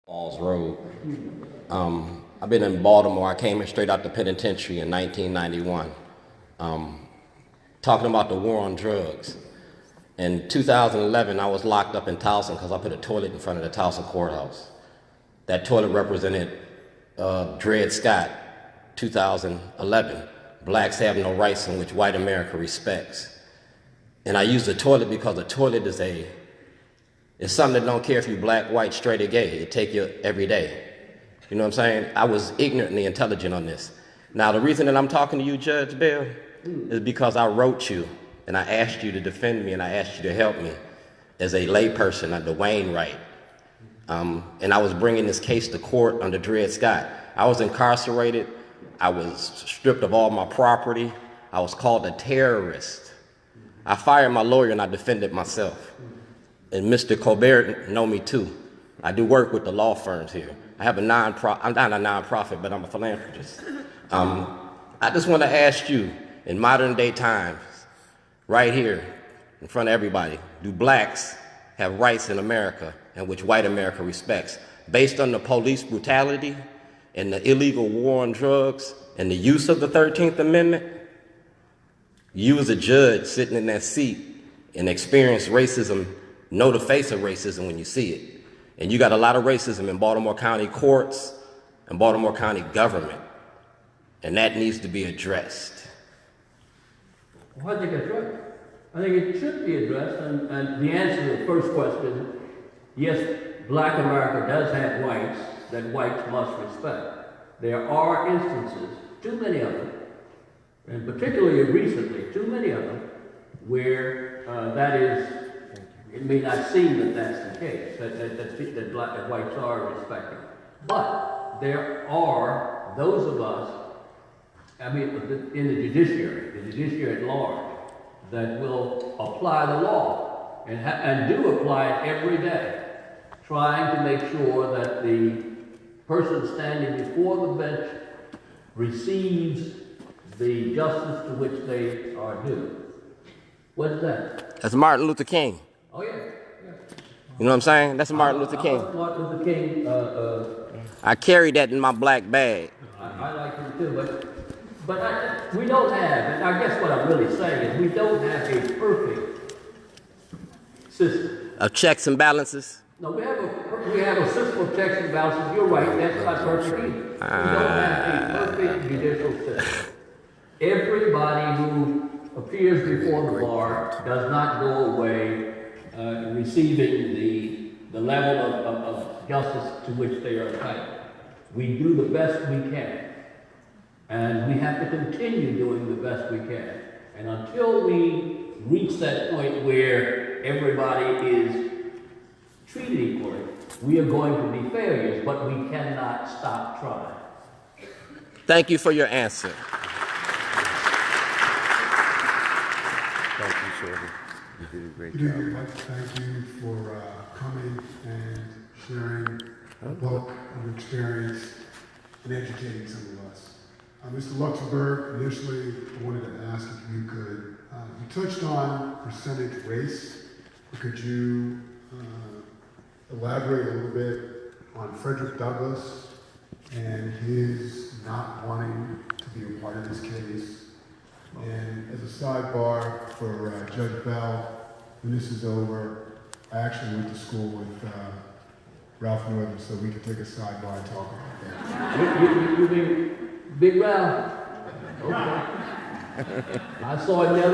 Falls Road. I've been in Baltimore. I came here straight out the penitentiary in 1991, talking about the war on drugs. In 2011, I was locked up in Towson because I put a toilet in front of the Towson courthouse. That toilet represented Dred Scott, 2011. Blacks have no rights in which white America respects. And I use the toilet because the toilet is it's something that don't care if you're black, white, straight, or gay. It take you every day. You know what I'm saying? I was ignorantly intelligent on this. Now, the reason that I'm talking to you, Judge Bell, is because I wrote you, and I asked you to defend me, and I asked you to help me as a layperson under Wainwright. And I was bringing this case to court under Dred Scott. I was incarcerated. I was stripped of all my property. I was called a terrorist. I fired my lawyer, and I defended myself. And Mr. Colbert know me too. I do work with the law firms here. I have a nonprofit. I'm not a nonprofit, but I'm a philanthropist. I just want to ask you, in modern day times, right here in front of everybody, do blacks have rights in America in which white America respects, based on the police brutality and the illegal war on drugs and the use of the 13th Amendment? You as a judge sitting in that seat and experience racism, know the face of racism when you see it. And you got a lot of racism in Baltimore County courts and Baltimore County government. And that needs to be addressed. Well, I think that's right. I think it should be addressed. And the answer to the first question, yes, black America does have rights that whites must respect. There are instances, too many of them, and particularly recently, too many of them, where it may not seem that that's the case, that whites are respected. But there are those of us, in the judiciary at large, that will apply the law and do apply it every day, trying to make sure that the person standing before the bench receives the justice to which they are due. What's that? That's Martin Luther King. Oh, yeah. You know what I'm saying? That's Martin Luther King. Martin Luther King. I carry that in my black bag. I like him too, but we don't have, and I guess what I'm really saying is we don't have a perfect system. Of checks and balances? No, we have a system of checks and balances. You're right, that's not perfect either. We don't have a perfect judicial system. Everybody who appears before the bar does not go away receiving the level of justice to which they are entitled. We do the best we can, and we have to continue doing the best we can. And until we reach that point where everybody is treated equally, we are going to be failures, but we cannot stop trying. Thank you for your answer. Thank you, Shorty. You did a great job. Good evening. I'd like to thank you for coming and sharing a book of experience and educating some of us. Mr. Luxembourg, initially I wanted to ask if you could, you touched on percentage race, but could you elaborate a little bit on Frederick Douglass and his not wanting to be a part of this case? And as a sidebar for Judge Bell, when this is over, I actually went to school with Ralph Northern, so we could take a sidebar and talk about that. You mean Big Ralph? Okay. I saw him the other